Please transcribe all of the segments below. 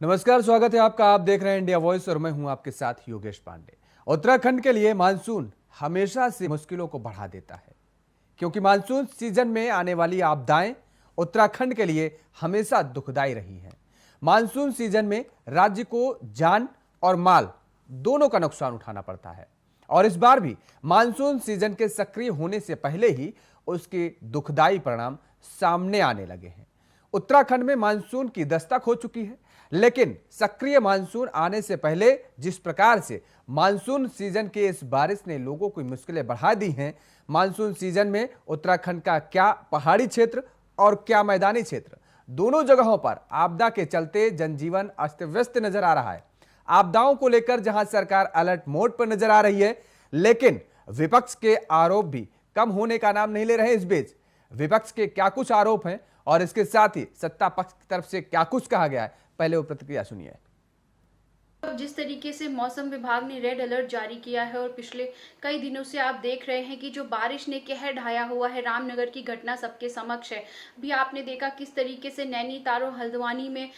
नमस्कार, स्वागत है आपका। आप देख रहे हैं इंडिया वॉइस और मैं हूं आपके साथ योगेश पांडे। उत्तराखंड के लिए मानसून हमेशा से मुश्किलों को बढ़ा देता है, क्योंकि मानसून सीजन में आने वाली आपदाएं उत्तराखंड के लिए हमेशा दुखदाई रही हैं। मानसून सीजन में राज्य को जान और माल दोनों का नुकसान उठाना पड़ता है, और इस बार भी मानसून सीजन के सक्रिय होने से पहले ही उसके दुखदाई परिणाम सामने आने लगे हैं। उत्तराखंड में मानसून की दस्तक हो चुकी है, लेकिन सक्रिय मानसून आने से पहले जिस प्रकार से मानसून सीजन के इस बारिश ने लोगों की मुश्किलें बढ़ा दी हैं, मानसून सीजन में उत्तराखंड का क्या पहाड़ी क्षेत्र और क्या मैदानी क्षेत्र, दोनों जगहों पर आपदा के चलते जनजीवन अस्त व्यस्त नजर आ रहा है। आपदाओं को लेकर जहां सरकार अलर्ट मोड पर नजर आ रही है, लेकिन विपक्ष के आरोप भी कम होने का नाम नहीं ले रहे। इस बीच विपक्ष के क्या कुछ आरोप हैं और इसके साथ ही सत्ता पक्ष की तरफ से क्या कुछ कहा गया है, पहले वो प्रतिक्रिया सुनिए। जिस तरीके से मौसम विभाग ने रेड अलर्ट जारी किया है और पिछले कई दिनों से आप देख रहे हैं कि जो बारिश ने कहर ढाया हुआ है, रामनगर की घटना सबके समक्ष है। भी आपने देखा किस तरीके से नैनीताल और हल्द्वानी में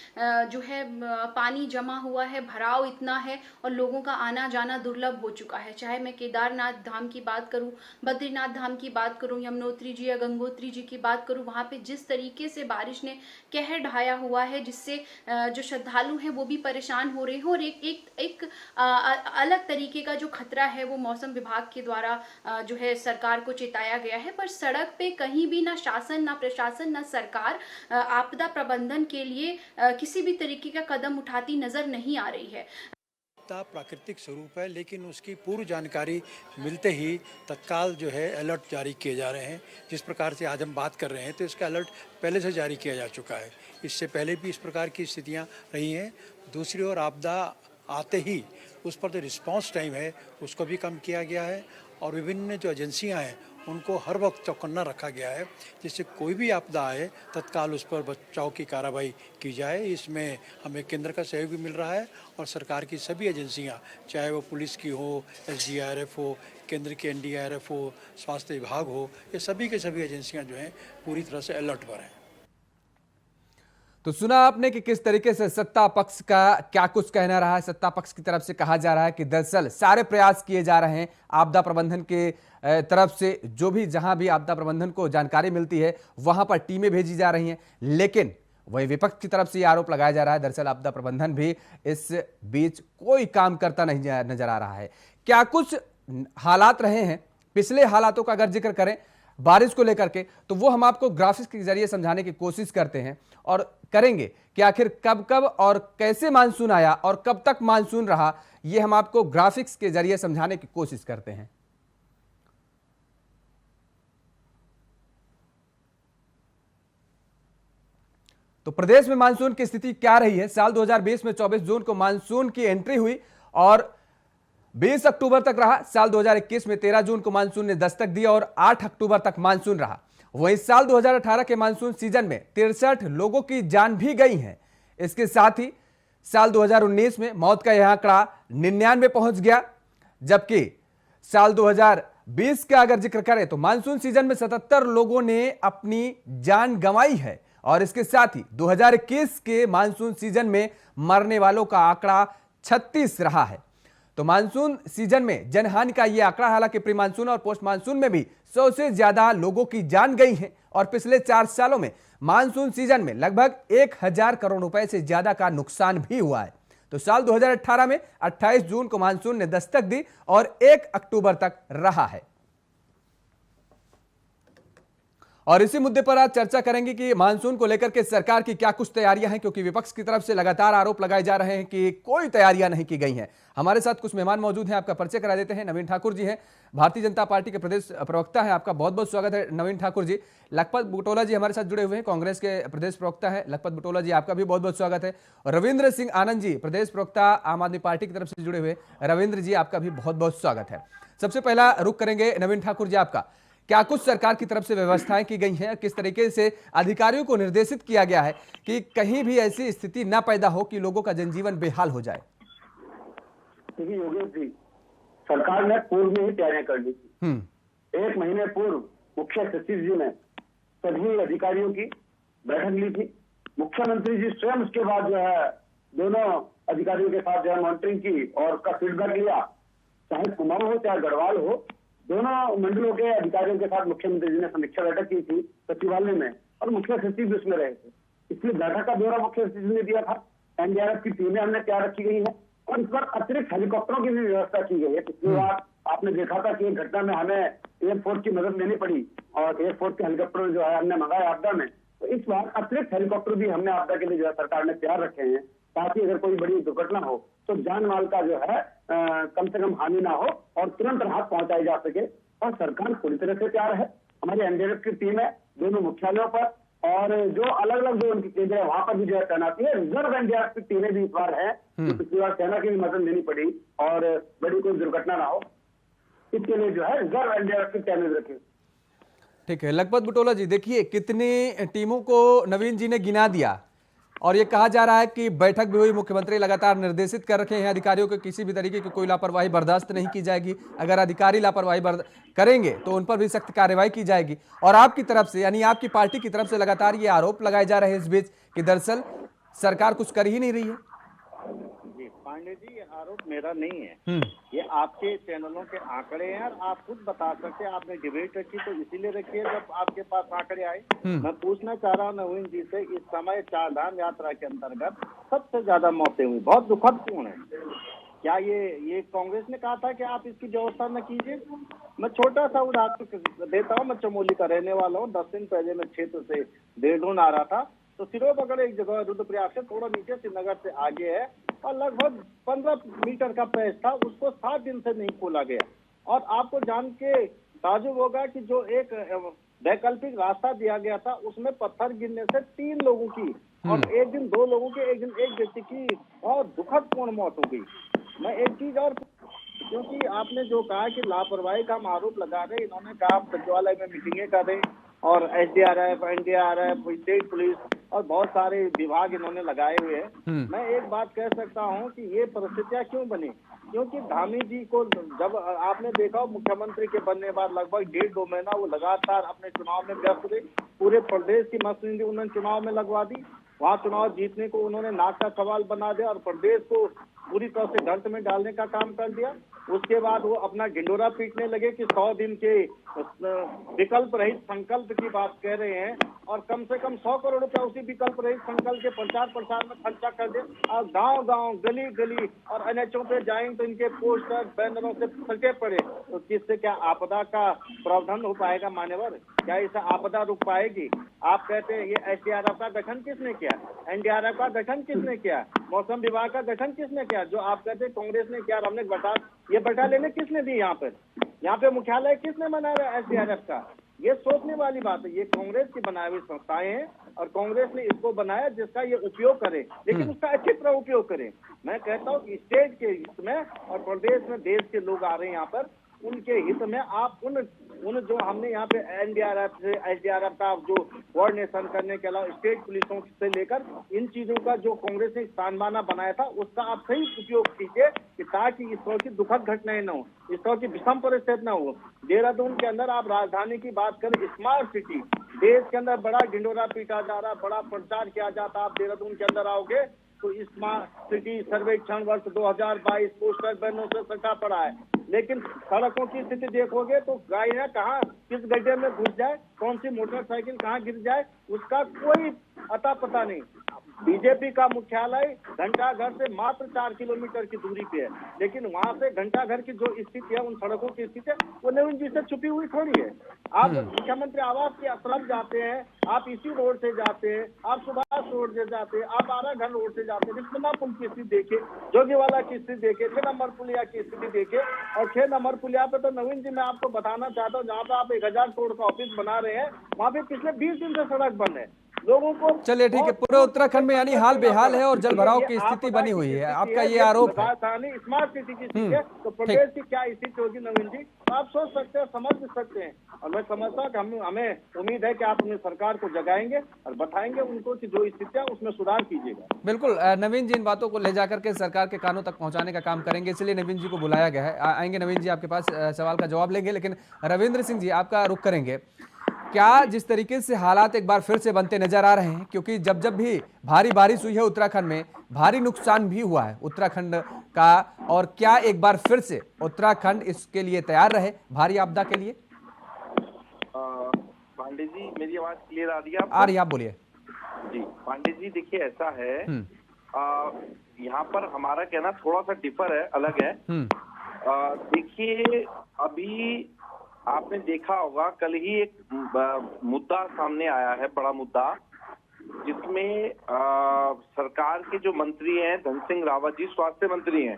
जो है पानी जमा हुआ है, भराव इतना है और लोगों का आना जाना दुर्लभ हो चुका है। चाहे मैं केदारनाथ धाम की बात करूं, बद्रीनाथ धाम की बात करूं, यमुनोत्री जी या गंगोत्री जी की बात करूं, वहां पे जिस तरीके से बारिश ने कहर ढाया हुआ है, जिससे जो श्रद्धालु हैं वो भी परेशान हो रहे हैं। और एक अलग तरीके का जो खतरा है वो मौसम विभाग के द्वारा जो है सरकार को चेताया गया है। पर सड़क पे कहीं भी ना शासन, ना प्रशासन, ना सरकार आपदा प्रबंधन के लिए किसी भी तरीके का कदम उठाती नजर नहीं आ रही है। प्राकृतिक स्वरूप है, लेकिन उसकी पूर्व जानकारी मिलते ही तत्काल जो है अलर्ट जारी किए जा रहे हैं। जिस प्रकार से आज हम बात कर रहे हैं तो इसका अलर्ट पहले से जारी किया जा चुका है। इससे पहले भी इस प्रकार की स्थितियां रही हैं। दूसरी ओर आपदा आते ही उस पर जो रिस्पांस टाइम है उसको भी कम किया गया है और विभिन्न जो एजेंसियां हैं उनको हर वक्त चौकन्ना रखा गया है, जिससे कोई भी आपदा आए तत्काल उस पर बचाव की कार्रवाई की जाए। इसमें हमें केंद्र का सहयोग भी मिल रहा है और सरकार की सभी एजेंसियां, चाहे वो पुलिस की हो, SDRF हो, केंद्र की NDRF हो, स्वास्थ्य विभाग हो, ये सभी के सभी एजेंसियां जो हैं पूरी तरह से अलर्ट पर हैं। तो सुना आपने कि किस तरीके से सत्ता पक्ष का क्या कुछ कहना रहा है। सत्ता पक्ष की तरफ से कहा जा रहा है कि दरअसल सारे प्रयास किए जा रहे हैं आपदा प्रबंधन के तरफ से, जो भी जहां भी आपदा प्रबंधन को जानकारी मिलती है वहां पर टीमें भेजी जा रही हैं। लेकिन वही विपक्ष की तरफ से यह आरोप लगाया जा रहा है दरअसल आपदा प्रबंधन भी इस बीच कोई काम करता नहीं नजर आ रहा है। क्या कुछ हालात रहे हैं, पिछले हालातों का अगर जिक्र करें बारिश को लेकर के, तो वो हम आपको ग्राफिक्स के जरिए समझाने की कोशिश करते हैं और करेंगे कि आखिर कब कब और कैसे मानसून आया और कब तक मानसून रहा, ये हम आपको ग्राफिक्स के जरिए समझाने की कोशिश करते हैं। तो प्रदेश में मानसून की स्थिति क्या रही है। साल 2020 में 24 जून को मानसून की एंट्री हुई और 20 अक्टूबर तक रहा। साल 2021 में 13 जून को मानसून ने दस्तक दी और 8 अक्टूबर तक मानसून रहा। वहीं साल 2018 के मानसून सीजन में 63 लोगों की जान भी गई है। इसके साथ ही साल 2019 में मौत का यह आंकड़ा 99 पहुंच गया, जबकि साल 2020 का अगर जिक्र करें तो मानसून सीजन में 77 लोगों ने अपनी जान गंवाई है। और इसके साथ ही 2021 के मानसून सीजन में मरने वालों का आंकड़ा 36 रहा है। तो मानसून सीजन में जनहानि का यह आंकड़ा, हालांकि प्री मानसून और पोस्ट मानसून में भी 100 से ज्यादा लोगों की जान गई है और पिछले 4 सालों में मानसून सीजन में लगभग 1000 करोड़ रुपए से ज्यादा का नुकसान भी हुआ है। तो साल 2018 में 28 जून को मानसून ने दस्तक दी और 1 अक्टूबर तक रहा है। और इसी मुद्दे पर आज चर्चा करेंगे कि मानसून को लेकर के सरकार की क्या कुछ तैयारियां हैं, क्योंकि विपक्ष की तरफ से लगातार आरोप लगाए जा रहे हैं कि कोई तैयारियां नहीं की गई हैं। हमारे साथ कुछ मेहमान मौजूद हैं, आपका परिचय करा देते हैं। नवीन ठाकुर जी हैं, भारतीय जनता पार्टी के प्रदेश प्रवक्ता हैं। आपका बहुत बहुत स्वागत है नवीन ठाकुर जी। लखपत बुटोला जी हमारे साथ जुड़े हुए हैं, कांग्रेस के प्रदेश प्रवक्ता है। लखपत बुटोला जी, आपका भी बहुत बहुत स्वागत है। और रविंद्र सिंह आनंद जी, प्रदेश प्रवक्ता आम आदमी पार्टी की तरफ से जुड़े हुए। रविंद्र जी, आपका भी बहुत बहुत स्वागत है। सबसे पहला रुख करेंगे नवीन ठाकुर जी आपका। क्या कुछ सरकार की तरफ से व्यवस्थाएं की गई हैं, किस तरीके से अधिकारियों को निर्देशित किया गया है कि कहीं भी ऐसी स्थिति न पैदा हो कि लोगों का जनजीवन बेहाल हो जाए? देखिए योगेश जी, सरकार ने पूर्व में ही तैयारियां कर ली थी। 1 महीने पूर्व मुख्य सचिव जी ने सभी अधिकारियों की बैठक ली थी। मुख्यमंत्री जी स्वयं उसके बाद जो है दोनों अधिकारियों के साथ जो है मॉनिटरिंग की और उसका फीडबैक लिया। चाहे कुमाऊं हो चाहे गढ़वाल हो, दोनों मंडलों के अधिकारियों के साथ मुख्यमंत्री जी ने समीक्षा बैठक की थी सचिवालय में, और मुख्य सचिव भी उसमें रहे थे। इसलिए बैठक का ब्यौरा मुख्य सचिव ने दिया था। एनडीआरएफ की टीमें हमने तैयार रखी गई है और इस बार अतिरिक्त हेलीकॉप्टरों की भी व्यवस्था की गई है। पिछली बार आपने देखा था कि एक घटना में हमें एयरफोर्स की मदद लेनी पड़ी और एयरफोर्स के हेलीकॉप्टर जो है हमने मंगाए आपदा में। तो इस बार अतिरिक्त हेलीकॉप्टर भी हमने आपदा के लिए जो है सरकार ने तैयार रखे हैं, ताकि अगर कोई बड़ी दुर्घटना हो तो जान माल का जो है कम से कम हानि ना हो और तुरंत राहत पहुंचाई जा सके। और सरकार पूरी तरह से तैयार है। हमारी एनडीआरएफ की टीम है दोनों मुख्यालयों पर, और जो अलग अलग जो उनकी केंद्र है वहां पर भी जो है तैनाती है। रिजर्व एनडीआरएफ की टीमें भी इस बार है। पिछली बार सेना की भी मदद लेनी पड़ी और बड़ी कोई दुर्घटना ना हो, इसके लिए जो है रिजर्व एनडीआरएफ की टीमें रखी। ठीक है, लखपत बुटोला जी, देखिए कितनी टीमों को नवीन जी ने गिना दिया और ये कहा जा रहा है कि बैठक भी हुई, मुख्यमंत्री लगातार निर्देशित कर रखे हैं अधिकारियों को किसी भी तरीके की कोई लापरवाही बर्दाश्त नहीं की जाएगी। अगर अधिकारी लापरवाही करेंगे तो उन पर भी सख्त कार्रवाई की जाएगी। और आपकी तरफ से, यानी आपकी पार्टी की तरफ से लगातार ये आरोप लगाए जा रहे हैं इस बीच कि दरअसल सरकार कुछ कर ही नहीं रही है। जी पांडे जी, ये आरोप मेरा नहीं है, ये आपके चैनलों के आंकड़े हैं और आप खुद बता सकते हैं। आपने डिबेट रखी तो इसीलिए रखी है जब आपके पास आंकड़े आए। मैं पूछना चाह रहा हूँ नवीन जी से, इस समय चार धाम यात्रा के अंतर्गत सबसे ज्यादा मौतें हुई, बहुत दुखद पूर्ण है। क्या ये कांग्रेस ने कहा था कि आप इसकी व्यवस्था न कीजिए? मैं छोटा सा उदाहरण देता हूँ। मैं चमोली का रहने वाला हूँ। 10 दिन पहले मैं क्षेत्र से देहरादून आ रहा था तो सिरोबगढ़ एक जगह रुद्रप्रयाग से थोड़ा नीचे श्रीनगर से आगे है और लगभग 15 मीटर का पैच था, उसको 7 दिन से नहीं खोला गया। और आपको जान के ताजुब होगा कि जो एक वैकल्पिक रास्ता दिया गया था उसमें पत्थर गिरने से 3 लोगों की और एक दिन 2 लोगों की, एक दिन एक व्यक्ति की बहुत दुखद पूर्ण मौत हो गई। मैं एक चीज और, क्योंकि आपने जो कहा कि लापरवाही का हम आरोप लगा रहे, इन्होंने कहा सचिवालय में मीटिंगें कर रहे और एसडीआरएफ, एनडीआरएफ, स्टेट पुलिस और बहुत सारे विभाग इन्होंने लगाए हुए हैं। मैं एक बात कह सकता हूं कि ये परिस्थितियां क्यों बनी, क्योंकि धामी जी को जब आपने देखा मुख्यमंत्री के बनने बाद लगभग 1.5-2 महीना वो लगातार अपने चुनाव में व्यस्त थे। पूरे प्रदेश की मशीनरी उन्होंने चुनाव में लगवा दी। वहाँ चुनाव जीतने को उन्होंने नाक का सवाल बना दिया और प्रदेश को पूरी तरह से गर्त में डालने का काम कर दिया। उसके बाद वो अपना ढिंडोरा पीटने लगे कि 100 दिन के विकल्प रहित संकल्प की बात कह रहे हैं और कम से कम 100 करोड़ रुपया उसी विकल्प रहित संकल्प के प्रचार में खर्चा कर दे। और गांव-गांव, गली-गली और एनएचओ पे जाएंगे तो इनके पोस्टर बैनरों से सटे पड़े, तो किससे क्या आपदा का प्रावधान हो पाएगा? मान्यवर, क्या इसे आपदा रुक पाएगी? आप कहते हैं ये एसडीआरएफ का गठन किसने किया, एनडीआरएफ का गठन किसने किया, मौसम विभाग का गठन किसने किया? जो आप कहते हैं कांग्रेस ने किया, हमने ये बटालियन किसने दी? यहाँ पे मुख्यालय किसने बनाया एसडीआरएफ का? ये सोचने वाली बात है। ये कांग्रेस की बनाई हुई संस्थाएं हैं और कांग्रेस ने इसको बनाया जिसका ये उपयोग करे, लेकिन उसका अच्छी तरह उपयोग करे। मैं कहता हूँ कि स्टेट के हित में और प्रदेश में देश के लोग आ रहे हैं यहाँ पर, उनके हित में आप उन जो हमने यहाँ पे एनडीआरएफ से एसडीआरएफ का जो कोऑर्डिनेशन करने के अलावा स्टेट पुलिसों से लेकर इन चीजों का जो कांग्रेस ने स्थानमाना बनाया था उसका आप सही उपयोग कीजिए कि ताकि इस तरह की दुखद घटनाएं न हो, इस तरह की विषम परिस्थिति न हो। देहरादून के अंदर आप राजधानी की बात करें, स्मार्ट सिटी, देश के अंदर बड़ा ढिंडोरा पीटा जा रहा, बड़ा प्रचार किया जाता। आप देहरादून के अंदर आओगे तो स्मार्ट सिटी सर्वेक्षण वर्ष 2022 पोस्टर बैनरों से सटा पड़ा है, लेकिन सड़कों की स्थिति देखोगे तो गाड़ियां कहाँ किस गड्ढे में घुस जाए, कौन सी मोटरसाइकिल कहाँ गिर जाए, उसका कोई अता पता नहीं। बीजेपी का मुख्यालय घंटाघर से मात्र 4 किलोमीटर की दूरी पे है, लेकिन वहां से घंटाघर की जो स्थिति है, उन सड़कों की स्थिति है, वो नवीन जी से छुपी हुई थोड़ी है। आप मुख्यमंत्री आवास की तरफ जाते हैं, आप इसी रोड से जाते हैं, आप सुभाष रोड से जाते हैं, आप आराघर रोड से जाते हैं, रिश्तमा पुल की स्थिति देखिए, जोगीवाला की स्थिति देखिए, 6 नंबर पुलिया की स्थिति देखिए। और 6 नंबर पुलिया पे तो नवीन जी मैं आपको बताना चाहता हूँ, जहाँ पे आप 1000 करोड़ का ऑफिस बना रहे हैं, वहाँ पे पिछले 20 दिन से सड़क बंद है। लोगों को चलिए ठीक है, पूरे उत्तराखंड में यानी हाल बेहाल है और जलभराव की स्थिति बनी हुई है, आपका ये आरोप है। राजधानी स्मार्ट सिटी की स्थिति है, तो प्रदेश की क्या स्थिति होगी नवीन जी, आप सोच सकते हैं, समझ सकते हैं। और मैं समझता हूँ कि हमें उम्मीद है कि आप अपनी सरकार को जगाएंगे और बताएंगे उनको कि जो स्थिति है उसमें सुधार कीजिएगा। बिल्कुल, नवीन जी इन बातों को ले जाकर के सरकार के कानों तक पहुंचाने का काम करेंगे, इसलिए नवीन जी को बुलाया गया है। आएंगे नवीन जी, आपके पास सवाल का जवाब लेंगे, लेकिन रविंद्र सिंह जी आपका रुख करेंगे। क्या जिस तरीके से हालात एक बार फिर से बनते नजर आ रहे हैं, क्योंकि जब जब भी भारी बारिश हुई है उत्तराखंड में भारी नुकसान भी हुआ है उत्तराखंड का, और क्या एक बार फिर से उत्तराखंड इसके लिए तैयार रहे भारी आपदा के लिए? पांडे जी, मेरी आवाज क्लियर आ रही है आपको? आ रही है, आप बोलिए। जी पांडे जी, देखिए ऐसा है, यहाँ पर हमारा कहना थोड़ा सा डिफर है, अलग है। देखिए अभी आपने देखा होगा, कल ही एक मुद्दा सामने आया है, बड़ा मुद्दा, जिसमें सरकार के जो मंत्री हैं, धन सिंह रावत जी स्वास्थ्य मंत्री हैं,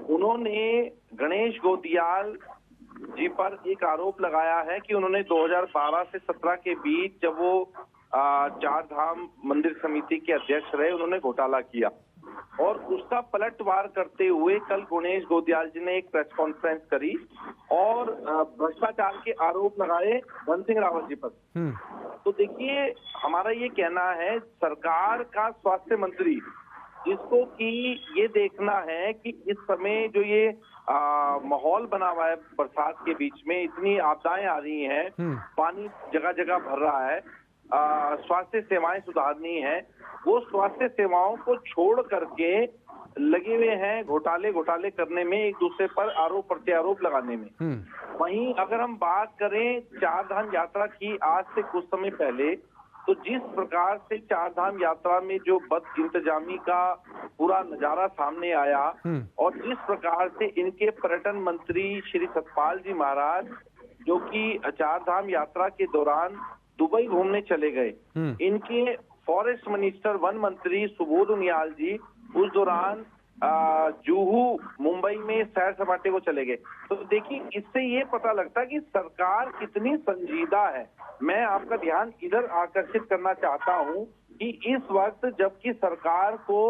उन्होंने गणेश गोदियाल जी पर एक आरोप लगाया है कि उन्होंने 2012 से 17 के बीच, जब वो चार धाम मंदिर समिति के अध्यक्ष रहे, उन्होंने घोटाला किया, और उसका पलटवार करते हुए कल गणेश गोदियाल जी ने एक प्रेस कॉन्फ्रेंस करी और भ्रष्टाचार के आरोप लगाए धन सिंह रावत जी पर। तो देखिए हमारा ये कहना है, सरकार का स्वास्थ्य मंत्री, जिसको कि ये देखना है कि इस समय जो ये माहौल बना हुआ है, बरसात के बीच में इतनी आपदाएं आ रही हैं, पानी जगह जगह भर रहा है, स्वास्थ्य सेवाएं सुधारनी है, वो स्वास्थ्य सेवाओं को छोड़ करके लगे हुए हैं घोटाले करने में, एक दूसरे पर आरोप प्रत्यारोप लगाने में। वहीं अगर हम बात करें चार धाम यात्रा की, आज से कुछ समय पहले, तो जिस प्रकार से चार धाम यात्रा में जो बद इंतजामी का पूरा नजारा सामने आया, और जिस प्रकार से इनके पर्यटन मंत्री श्री सतपाल जी महाराज, जो कि चार धाम यात्रा के दौरान दुबई घूमने चले गए, इनके फॉरेस्ट मिनिस्टर वन मंत्री सुबोध उनियाल जी उस दौरान जुहू मुंबई में सैर सपाटे को चले गए। तो देखिए इससे ये पता लगता है कि सरकार कितनी संजीदा है। मैं आपका ध्यान इधर आकर्षित करना चाहता हूं कि इस वक्त जबकि सरकार को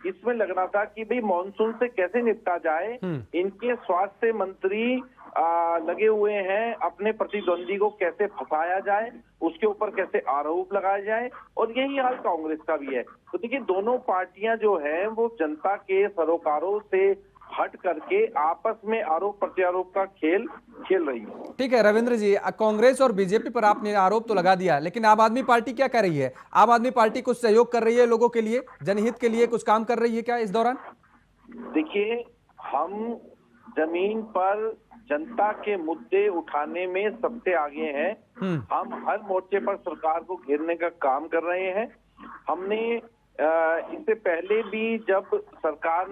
इसमें लगना था कि भाई मॉनसून से कैसे निपटा जाए, इनके स्वास्थ्य मंत्री लगे हुए हैं अपने प्रतिद्वंदी को कैसे फंसाया जाए, उसके ऊपर कैसे आरोप लगाया जाए, और यही हाल कांग्रेस का भी है। तो देखिए दोनों पार्टियां जो हैं वो जनता के सरोकारों से हट करके आपस में आरोप प्रत्यारोप का खेल खेल रही है। ठीक है रविंद्र जी, कांग्रेस और बीजेपी पर आपने आरोप तो लगा दिया, लेकिन आम आदमी पार्टी क्या कर रही है? आम आदमी पार्टी कुछ सहयोग कर रही है लोगों के लिए, जनहित के लिए कुछ काम कर रही है क्या इस दौरान? देखिए हम जमीन पर जनता के मुद्दे उठाने में सबसे आगे हैं। हम हर मोर्चे पर सरकार को घेरने का काम कर रहे हैं। हमने इससे पहले भी जब सरकार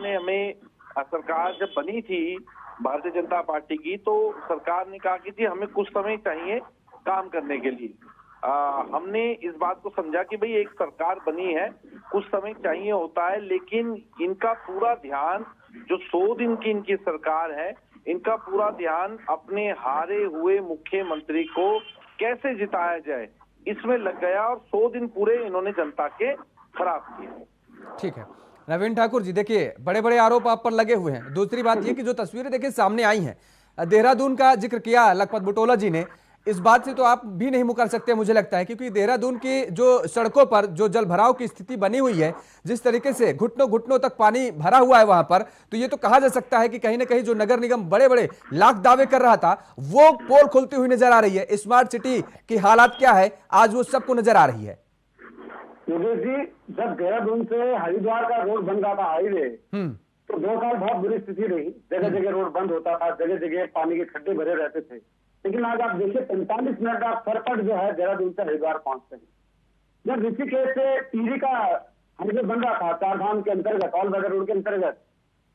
जब बनी थी भारतीय जनता पार्टी की, तो सरकार ने कहा कि जी हमें कुछ समय चाहिए काम करने के लिए। हमने इस बात को समझा कि भाई एक सरकार बनी है, कुछ समय चाहिए होता है, लेकिन इनका पूरा ध्यान, जो 100 दिन की इनकी सरकार है, इनका पूरा ध्यान अपने हारे हुए मुख्यमंत्री को कैसे जिताया जाए, इसमें लग गया, और 100 दिन पूरे इन्होंने जनता के खराब किए। ठीक है रविंद्र ठाकुर जी, देखिए बड़े बड़े आरोप आप पर लगे हुए हैं। दूसरी बात ये कि जो तस्वीरें देखिए सामने आई हैं, देहरादून का जिक्र किया लखपत बुटोला जी ने, इस बात से तो आप भी नहीं मुकर सकते मुझे लगता है, क्योंकि देहरादून की जो सड़कों पर जो जल भराव की स्थिति बनी हुई है, जिस तरीके से घुटनों घुटनों तक पानी भरा हुआ है वहां पर, तो ये तो कहा जा सकता है कि कहीं ना कहीं जो नगर निगम बड़े बड़े लाख दावे कर रहा था, वो पोल खुलती हुई नजर आ रही है। स्मार्ट सिटी की हालात क्या है आज वो सबको नजर आ रही है। योगेश जी, जब देहरादून से हरिद्वार का रोड बन रहा था हाईवे, तो 2 साल बहुत बुरी स्थिति रही, जगह जगह रोड बंद होता था, जगह जगह पानी के खड्डे भरे रहते थे। लेकिन आज आप देखिए 45 मिनट आप सरपट जो है देहरादून से हरिद्वार पहुंचते हैं। जब ऋषिकेश से टिहरी का हाईवे बन रहा था चार धाम के अंतर्गत, ऑल वेदर रोड के अंतर्गत,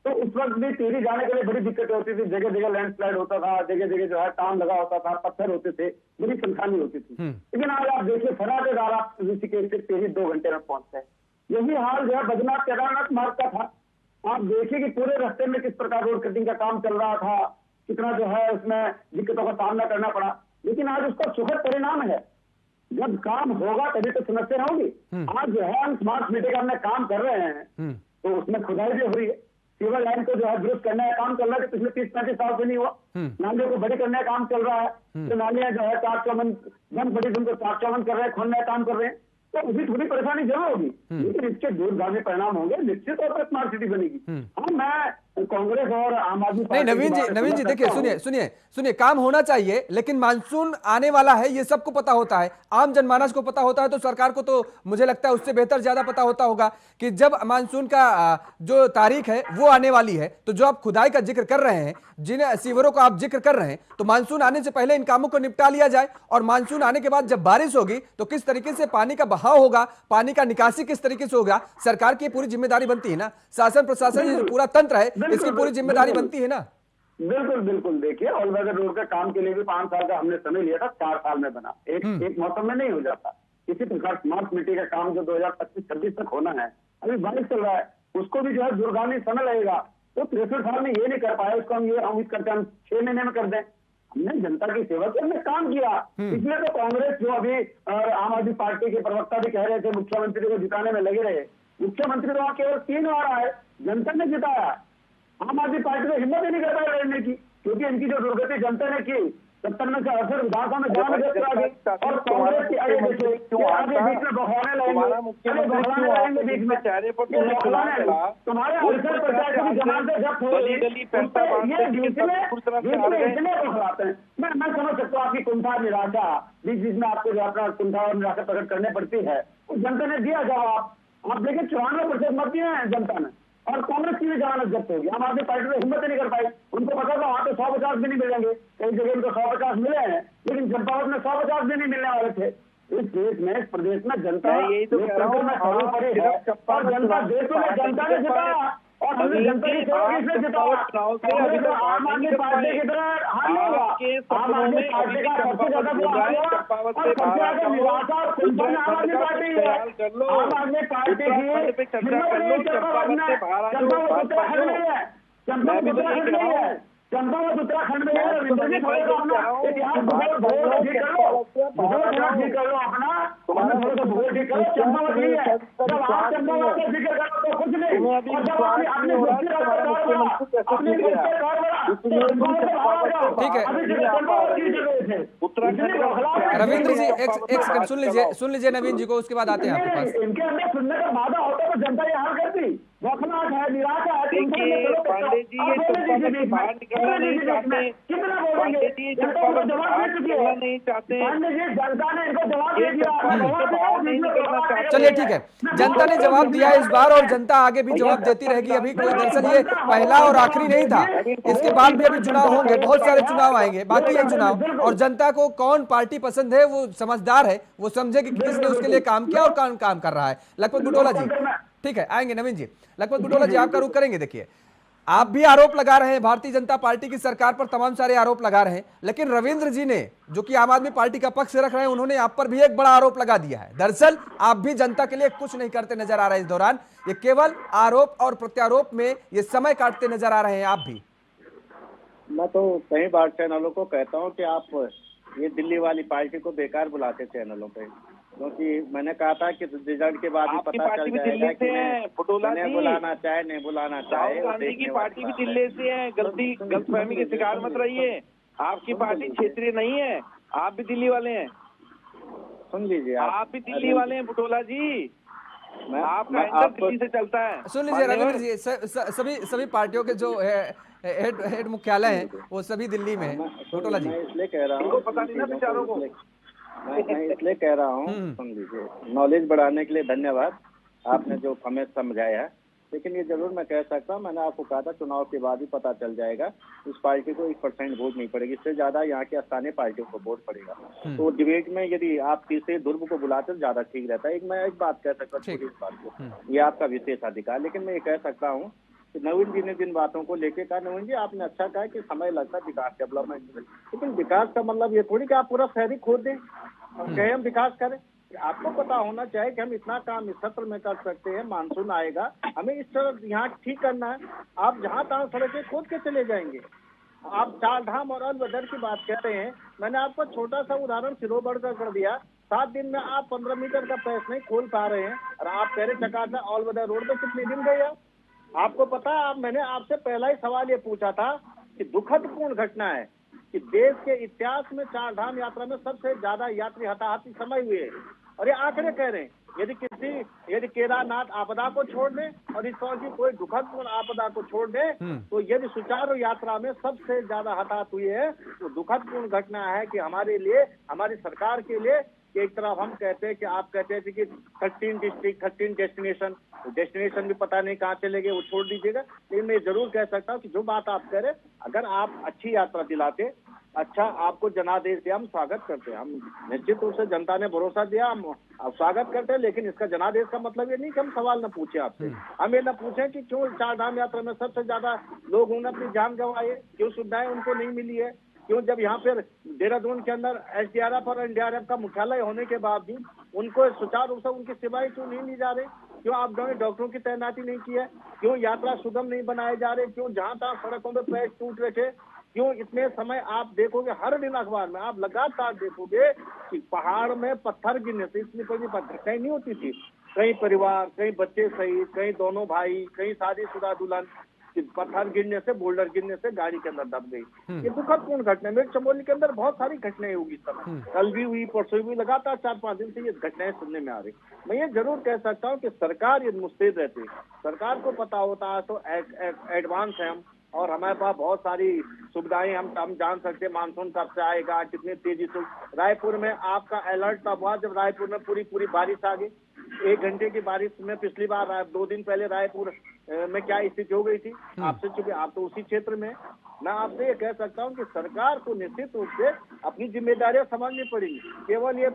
तो उस वक्त भी टिहरी जाने के लिए बड़ी दिक्कत होती थी, जगह जगह लैंडस्लाइड होता था, जगह जगह जो है टाम लगा होता था, पत्थर होते थे, बड़ी परेशानी होती थी। लेकिन आज आप देखिए फराटेदार आप ऋषिकेश से टिहरी 2 घंटे में पहुंचते हैं। यही हाल जो है बद्रीनाथ केदारनाथ मार्ग का था। आप देखिए कि पूरे रास्ते में किस प्रकार रोड कटिंग का काम चल रहा था, कितना जो है उसमें दिक्कतों का सामना करना पड़ा, लेकिन आज उसका सुखद परिणाम है। जब काम होगा तभी तो समस्या होगी। आज जो है हम स्मार्ट सिटी का काम कर रहे हैं, तो उसमें खुदाई भी हो रही है, सीवर लाइन को जो है दुरुस्त करने का काम चल रहा है, पिछले 30-35 साल से नहीं हुआ। नालियों को बड़ी करने का काम चल रहा है, तो नालियां जो है 454 बड़ी जिनको 454 कर रहे हैं, खोलने का काम कर रहे हैं, तो अभी थोड़ी परेशानी जरूर होगी, लेकिन इसके दूरगामी परिणाम होंगे, निश्चित तौर पर स्मार्ट सिटी बनेगी। हाँ, मैं कांग्रेस और आम आदमी नहीं पार्टी की नवीन जी, बात नवीन जी समझ देखिए, सकता हूं। सुनिए, काम होना चाहिए, लेकिन मानसून आने वाला है ये सबको पता होता है, आम जनमानस को पता होता है, तो सरकार को तो मुझे लगता है उससे बेहतर ज्यादा पता होता होगा कि जब मानसून का जो तारीख है वो आने वाली है, तो जो आप खुदाई का जिक्र कर रहे हैं, जिन सीवरों का आप जिक्र कर रहे हैं, तो मानसून आने से पहले इन कामों को निपटा लिया जाए, और मानसून आने के बाद जब बारिश होगी तो किस तरीके से पानी का बहाव होगा, पानी का निकासी किस तरीके से होगा, सरकार की पूरी जिम्मेदारी बनती है ना, शासन प्रशासन ये जो पूरा तंत्र है इसकी पूरी जिम्मेदारी बनती है ना। बिल्कुल बिल्कुल। देखिए, ऑल वेदर रोड का काम के लिए भी 5 साल का हमने समय लिया था, 4 साल में बना, एक मौसम में नहीं हो जाता। इसी प्रकार स्मार्ट सिटी का काम जो 2025-26 तक होना है, अभी बारिश चल रहा है, उसको भी जो है दूरगामी समय लगेगा। तो 63 साल में ये नहीं कर पाए, उसको हम ये उम्मीद करते हैं हम 6 महीने में कर दें। हमने जनता की सेवा की, हमने काम किया। इसलिए तो कांग्रेस जो अभी आम आदमी पार्टी के प्रवक्ता भी कह रहे थे मुख्यमंत्री को जिताने में लगे रहे, मुख्यमंत्री तो केवल 3 बार आए, जनता ने जिताया। आम आदमी पार्टी को हिम्मत ही नहीं कर पाई लड़ने की, क्योंकि इनकी जो दुर्गति जनता ने की 70 में से 68 विधानसभा में जान व्यक्त करा दी। और कांग्रेस की आगे देखिए कि आगे बीच में बखौने लगेंगे, बीच में चेहरे पर तुम्हारे अवसर प्रत्याशी की जमानतें जब्त हो गई, ये बीच में इतने बखलाते हैं। मैं समझ सकता हूँ आपकी कुंठा निराशा, बीच में आपको जो अपना कुंठा और निराशा प्रकट करनी पड़ती है, जनता ने दिया जवाब। आप देखिए 94% मत दिए हैं जनता ने, और कांग्रेस की भी जमानत जब्त होगी। आम आदमी पार्टी तो हिम्मत ही नहीं कर पाई, उनको पता था वहां पे 150 भी नहीं मिलेंगे, कई जगह उनको 150 मिले हैं, लेकिन चंपावत में 150 भी नहीं मिलने वाले थे। इस देश में, इस प्रदेश में जनता यही तो कह रहा हूं, सर्वोपरि है, और जनता देश में जनता ने जिताया, और हमने जनता की सेवा की इसलिए जिताया। कांग्रेस और आम आदमी पार्टी की तरह हाल नहीं हुआ। आम आदमी पार्टी का सबसे ज्यादा बुरा हाल हुआ, और सबसे ज्यादा निराशा और कुंठा आम आदमी पार्टी है। आम आदमी पार्टी की हिम्मत नहीं, चंपावत उत्तराखंड में है, चंपावत उत्तराखंड में है, चंपावत उत्तराखंड में है। रविंद्र जी थोड़ा सा अपना इतिहास भूगोल ठीक कर लो, भूगोल ठीक कर लो अपना, थोड़ा सा भूगोल ठीक करो। चंपावत नहीं है, जब आप चंपावत का जिक्र करो तो कुछ नहीं, और जब आप अपने ठीक है रविंद्र जी, एक सेकंड सुन लीजिए नवीन जी को, उसके बाद आते हैं आपके पास। इनके अंदर सुनने का वादा होता तो जनता ये हाल करती, बखलाहट है, निराशा है। देखिए पांडे जी, ये चंपावत से बाहर निकलना नहीं चाहते, कितना पांडे बोलेंगे, जी जनता को जवाब दे चुकी निकलना है। नहीं चाहते, पांडे जी, जनता ने इनको जवाब दे दिया। नहीं निकलना चाहते। चलिए ठीक है, जनता ने जवाब दिया इस बार, और जनता आगे भी जवाब देती रहेगी। अभी कोई दरअसल ये पहला और आखिरी नहीं था, इसके बाद भी अभी चुनाव होंगे, बहुत सारे चुनाव आएंगे, बाकी ये चुनाव, और जनता को कौन पार्टी पसंद है, वो समझदार है, वो समझे कि किसने उसके लिए काम किया और कौन काम कर रहा है। लखपत बुटोला जी, ठीक है आएंगे नवीन जी। लखपत बुटोला जी, आपका रुख करेंगे। देखिए, आप भी आरोप लगा रहे हैं, भारतीय जनता पार्टी की सरकार पर तमाम सारे आरोप लगा रहे हैं, लेकिन रविंद्र जी ने, जो कि आम आदमी पार्टी का पक्ष रख रहे हैं, उन्होंने आप पर भी एक बड़ा आरोप लगा दिया है। दरअसल आप भी जनता के लिए कुछ नहीं करते नजर आ रहे हैं इस दौरान, ये केवल आरोप और प्रत्यारोप में ये समय काटते नजर आ रहे हैं आप भी। मैं तो कई बार चैनलों को कहता हूं कि आप ये दिल्ली वाली पार्टी को बेकार बुलाते चैनलों पे, क्योंकि मैंने कहा था कि रिजल्ट के बाद ही पता चल जाएगा कि नहीं बुलाना चाहे नहीं बुलाना चाहे। राहुल गांधी की पार्टी भी दिल्ली से है, गलतफहमी के शिकार मत रहिए। आपकी पार्टी क्षेत्रीय नहीं है, आप भी दिल्ली वाले हैं। सुन लीजिए, आप भी दिल्ली वाले हैं बुटोला जी, आपका दिल्ली से चलता है। सुन लीजिए रविंद्र जी, सभी पार्टियों के जो हेड मुख्यालय हैं वो सभी दिल्ली में है। बुटोला जी, मैं इसलिए कह रहा हूँ, पता नहीं ना बेचारों को, मैं इसलिए कह रहा हूँ, सुन लीजिए, नॉलेज बढ़ाने के लिए धन्यवाद, आपने जो हमें समझाया। लेकिन ये जरूर मैं कह सकता हूँ, मैंने आपको कहा था चुनाव के बाद ही पता चल जाएगा, इस पार्टी को 1% वोट नहीं पड़ेगी, इससे ज्यादा यहाँ की स्थानीय पार्टियों को वोट पड़ेगा। तो डिबेट में यदि आप तीसरे ध्रुव को बुलाते तो ज्यादा ठीक रहता है। मैं एक बात कह सकता हूँ, इस बात को, ये आपका विशेष अधिकार, लेकिन मैं ये कह सकता हूँ कि नवीन जी ने जिन बातों को लेके कहा, नवीन जी आपने अच्छा कहा कि समय लगता है विकास डेवलपमेंट में, लेकिन विकास का मतलब ये थोड़ी कि आप पूरा शहरी खोद दें और कहें हम विकास करें। आपको पता होना चाहिए कि हम इतना काम इस सत्र में कर सकते हैं, मानसून आएगा, हमें इस तरह यहाँ ठीक करना है। आप जहाँ तहाँ सड़कें खोद के चले जाएंगे। आप चार धाम और अलबदर की बात कह रहे हैं, मैंने आपको छोटा सा उदाहरण सिरोबड़ का कर दिया। 7 दिन में आप 15 मीटर का पैस नहीं खोल पा रहे हैं, और आप कह रहे चकाचा अलबदर रोड पे कितने दिन गए आप? आपको पता है, मैंने आपसे पहला ही सवाल ये पूछा था कि दुखदपूर्ण घटना है कि देश के इतिहास में 4 धाम यात्रा में सबसे ज्यादा यात्री हताहत समय हुए, और ये आंकड़े कह रहे हैं यदि केदारनाथ आपदा को छोड़ दें और इस तरह की कोई दुखदपूर्ण आपदा को छोड़ दें, तो यदि सुचारू यात्रा में सबसे ज्यादा हताहत हुई है तो दुखदपूर्ण घटना है कि हमारे लिए, हमारी सरकार के लिए, कि एक तरफ हम कहते हैं कि आप कहते थे कि 13 डिस्ट्रिक्ट 13 डेस्टिनेशन भी पता नहीं कहाँ चले गए, वो छोड़ दीजिएगा। लेकिन मैं जरूर कह सकता हूँ कि जो बात आप कह रहे, अगर आप अच्छी यात्रा दिलाते, अच्छा आपको जनादेश दिया, हम स्वागत करते हैं। हम निश्चित रूप से जनता ने भरोसा दिया, हम स्वागत करते हैं, लेकिन इसका जनादेश का मतलब ये नहीं कि हम सवाल न पूछे आपसे। हम ये न पूछे कि क्यों चार धाम यात्रा में सबसे ज्यादा लोगों ने अपनी जान गंवाई, क्यों सुविधाएं उनको नहीं मिली है, क्यों जब यहाँ पर देहरादून के अंदर SDRF और NDRF का मुख्यालय होने के बावजूद उनको सुचारू रूप से उनकी सेवाएं क्यों नहीं ली जा रही, क्यों आप डॉक्टरों की तैनाती नहीं की है, क्यों यात्रा सुगम नहीं बनाए जा रहे, क्यों जहां तहां सड़कों में पैच टूट रहे थे, क्यों इतने समय आप देखोगे हर दिन अखबार में आप लगातार देखोगे कि पहाड़ में पत्थर गिरने से इतनी बड़ी घटनाएं नहीं होती थी। कई परिवार, कई बच्चे सहित, कई दोनों भाई, कई शादीशुदा दुल्हन, पत्थर गिरने से, बोल्डर गिरने से गाड़ी के अंदर दब गई। ये दुखदपूर्ण घटना है। मेरे चमोली के अंदर बहुत सारी घटनाएं होगी इस समय, कल भी हुई, परसों भी, लगातार 4-5 दिन से ये घटनाएं सुनने में आ रही। मैं ये जरूर कह सकता हूँ कि सरकार ये मुस्तैद रहती, सरकार को पता होता है तो एडवांस है हम, और हमारे पास बहुत सारी सुविधाएं हम जान सकते हैं मानसून कब से आएगा, कितनी तेजी से। रायपुर में आपका अलर्ट तब हुआ जब रायपुर में पूरी बारिश आ गई। 1 घंटे की बारिश में पिछली बार 2 दिन पहले रायपुर में क्या स्थिति हो गई थी, आपसे चूंकि आप तो उसी क्षेत्र में, मैं आपसे ये कह सकता हूँ कि सरकार को निश्चित रूप से अपनी जिम्मेदारियां समझनी पड़ेगी। केवल ये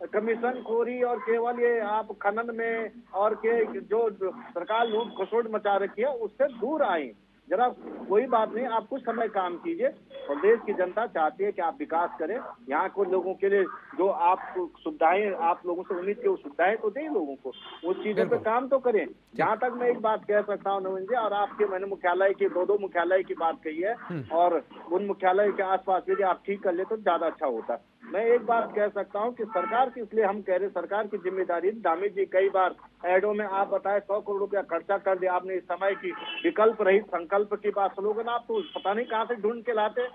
कमीशन खोरी और केवल ये आप खनन में और के जो सरकार लूट खसोट मचा रखी है उससे दूर आए। जरा कोई बात नहीं, आप कुछ समय काम कीजिए, और देश की जनता चाहती है कि आप विकास करें। यहाँ को लोगों के लिए जो आप सुविधाएं आप लोगों से उम्मीद की, सुविधाएं तो दें लोगों को, उस चीजों पे काम तो करें। जहाँ तक मैं एक बात कह सकता हूँ नवीन जी, और आपके मैंने मुख्यालय की 2 मुख्यालय की बात कही है, और उन मुख्यालय के आसपास यदि आप ठीक कर ले तो ज्यादा अच्छा होता। मैं एक बात कह सकता हूं कि सरकार की, इसलिए हम कह रहे सरकार की जिम्मेदारी, दामिद जी कई बार एडो में आप बताए 100 करोड़ रुपया खर्चा कर दिया आपने इस समय की विकल्प रहित संकल्प की बात, स्लोगन आप तो पता नहीं कहां से ढूंढ के लाते,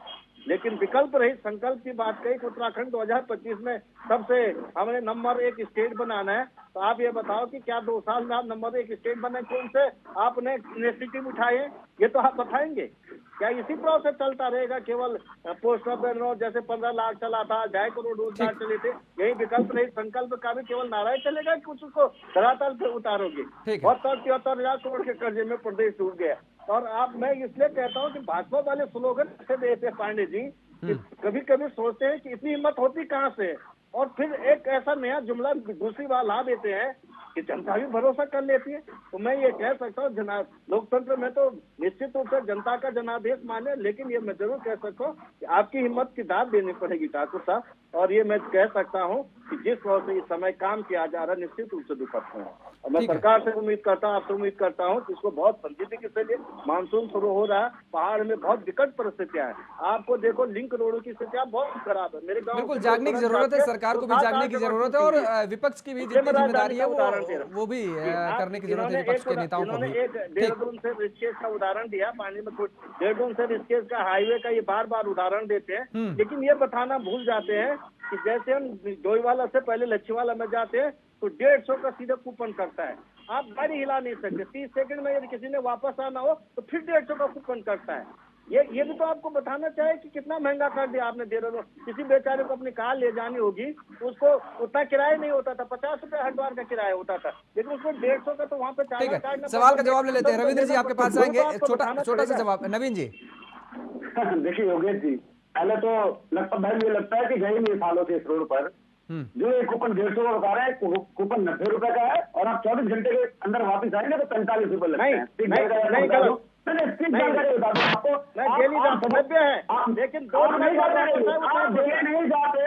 लेकिन विकल्प रहित संकल्प की बात कही। उत्तराखंड 2025 में सबसे हमने नंबर 1 स्टेट बनाना है, तो आप ये बताओ कि क्या 2 साल में आप नंबर 1 स्टेट बने, कौन से आपने इनिशिएटिव उठाए, ये तो आप बताएंगे। क्या इसी प्रोसेस चलता रहेगा, केवल पोस्ट ऑफ बैनर जैसे 15 लाख चला था, 2.5 करोड़ रोजगार चले थे, यही विकल्प रहित संकल्प का भी केवल नारा चलेगा कि कुछ उसको धरातल पे उतारोगे? बहुत 73,000 करोड़ के कर्जे में प्रदेश डूब गया। और आप, मैं इसलिए कहता हूँ कि भाजपा वाले स्लोगन ऐसे देते हैं पांडे जी, कभी कभी सोचते हैं कि इतनी हिम्मत होती कहाँ से, और फिर एक ऐसा नया जुमला दूसरी बार ला देते हैं कि जनता भी भरोसा कर लेती है। तो मैं ये कह सकता हूँ लोकतंत्र में तो निश्चित रूप से जनता का जनादेश माने, लेकिन ये मैं जरूर कह सकता हूँ कि आपकी हिम्मत की दाद देनी पड़ेगी ठाकुर साहब। और ये मैं कह सकता हूँ कि जिस तरह से इस समय काम किया जा रहा है निश्चित रूप से दुखद है, और मैं सरकार से उम्मीद करता हूँ, आपसे उम्मीद करता हूँ कि इसको बहुत संजीदगी के चलिए। मानसून शुरू हो रहा है, पहाड़ में बहुत विकट परिस्थितियां हैं, आपको देखो लिंक रोडों की स्थितियां बहुत खराब है। मेरे गाँव बिल्कुल जागने की जरूरत है, सरकार को भी जागने की जरूरत है, और विपक्ष की भी जितनी जिम्मेदारी है वो भी करने की जरूरत है विपक्ष के नेताओं को भी। एक देहरादून से ऋषिकेश का उदाहरण दिया, पानी में देहरादून से ऋषिकेश का हाईवे का ये बार उदाहरण देते हैं, लेकिन ये बताना भूल जाते हैं कि जैसे हम डोईवाला से पहले लच्छीवाला में जाते हैं तो 150 का सीधा कूपन करता है, आप गाड़ी हिला नहीं सकते, 30 सेकंड में यदि किसी ने वापस आना हो तो फिर 150 का कूपन करता है। ये भी तो आपको बताना चाहिए कि कितना महंगा कर दिया आपने देहरादून। किसी बेचारे को अपनी कार ले जानी होगी, उसको उतना किराया नहीं होता था, 50 रुपए हरिद्वार का किराया होता था, लेकिन उसको 150 का तो वहाँ पे चार्ज काटना। सवाल का जवाब ले लेते हैं, रविंद्र जी आपके पास आएंगे, छोटा सा जवाब। नवीन जी देखिए योगेश जी, पहले तो लगभग भाई मुझे लगता है कि गए नहीं सालों से इस रोड पर जो ये कूपन 150 का बता रहे हैं, कूपन 90 रुपए का है, और आप 24 घंटे के अंदर वापिस आएंगे तो 45 रुपए लगते हैं। लेकिन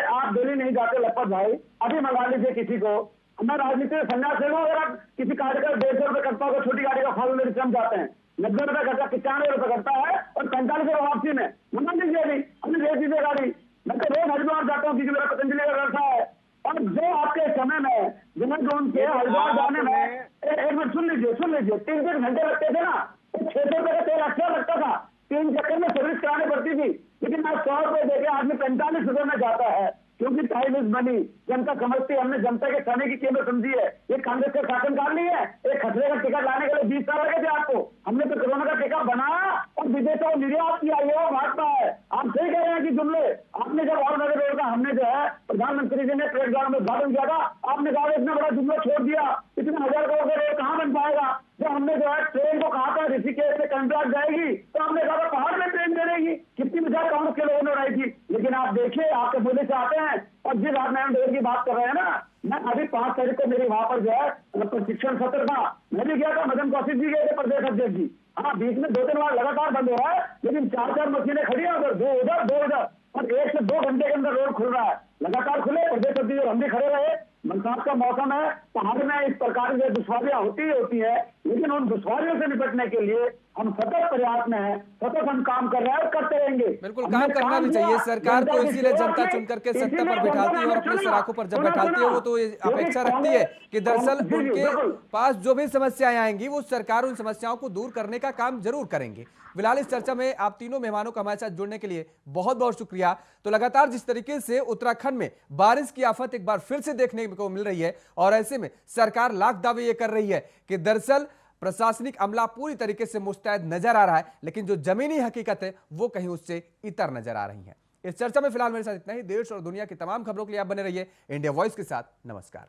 आप दिल्ली नहीं जाते लखपत भाई, अभी मंगा लीजिए किसी को, मैं राजनीति में संन्यास ले लूँ, अगर आप किसी गाड़ी का 150 रुपए करता होगा, छोटी गाड़ी का फॉर्म मेरे कम जाते हैं, 90 रुपए करता, 95 रुपए करता है, और 45 रुपए वापसी में मंगा लीजिए। अभी अपनी ले दीजिए गाड़ी, मैं तो रोज हरिद्वार जाता हूँ क्योंकि मेरा पतंजलि का व्यवसाय है। और जो आपके समय में जिम्मेदार से हरिद्वार जाने में एक मिनट सुन लीजिए 3-3 घंटे लगते थे ना, तो 600 रुपए का तेल अच्छा लगता था, 3 चक्कर में सर्विस करानी पड़ती थी, लेकिन आज 100 रुपए देके आदमी 45 रुपए में जाता है। क्योंकि टाइम इज मनी। जनता समझती है, हमने जनता के खाने की कीमत समझी है। ये कांग्रेस का शासनकाल नहीं है। एक खतरे का टिकट लाने के लिए 20 साल लगे थे आपको। हमने तो कोरोना का टिकट बनाया और विदेशों को निर्यात किया। ये वो भाजपा है। आप सही कह रहे हैं कि जुमले आपने जब और नगर रोड का हमने जो है प्रधानमंत्री जी ने ट्रेड ग्राउंड में उद्घाटन किया था, आपने कहा इतना बड़ा जुमला छोड़ दिया, इतने 1000 करोड़ का रोड कहाँ बन पाएगा। जब हमने जो है ट्रेन को कहा था ऋषिकेश से कंट्राक्ट जाएगी, तो हमने कहा पहाड़ में ट्रेन चलेगी। कितनी मिसाल कांग्रेस के लोगों ने उड़ाई थी। लेकिन आप देखिए, आपके मुद्दे से आते हैं और जिस नारायण देव की बात कर रहे हैं ना, मैं अभी 5 तारीख को मेरी वहां पर जो है प्रशिक्षण सत्र था, मैं भी गया था। मदन कौशिक जी गए थे, प्रदेश अध्यक्ष जी। हाँ, बीच में 2-3 बार लगातार बंद हो रहा है, लेकिन 4-4 मशीनें खड़ी है उधर, 2 उधर 2 इधर, और 1 से 2 घंटे के अंदर रोड खुल रहा है। लगातार खुले, प्रदेश अध्यक्ष और हम भी खड़े रहे। बरसात का मौसम है, पहाड़ में इस प्रकार की दुश्वारियां होती ही होती है, लेकिन उन दुश्वारियों से निपटने के लिए हम सतत प्रयास में हैं, सतत हम काम कर रहे हैं और करते रहेंगे। बिल्कुल, काम करना भी चाहिए। सरकार को इसीलिए जनता चुन करके सत्ता पर बिठाती है और अपने सराखों पर जब बैठाती है, वो तो ये अपेक्षा रखती है कि दरअसल उनके पास जो भी समस्याएं आएंगी वो सरकार उन समस्याओं को दूर करने का काम जरूर करेंगे। फिलहाल इस चर्चा में आप तीनों मेहमानों का हमारे साथ जुड़ने के लिए बहुत बहुत शुक्रिया। तो लगातार जिस तरीके से उत्तराखंड में बारिश की आफत एक बार फिर से देखने को मिल रही है, और ऐसे में सरकार लाख दावे ये कर रही है कि दरअसल प्रशासनिक अमला पूरी तरीके से मुस्तैद नजर आ रहा है, लेकिन जो जमीनी हकीकत है वो कहीं उससे इतर नजर आ रही है। इस चर्चा में फिलहाल मेरे साथ इतना ही। देश और दुनिया की तमाम खबरों के लिए आप बने रहिए इंडिया वॉइस के साथ। नमस्कार।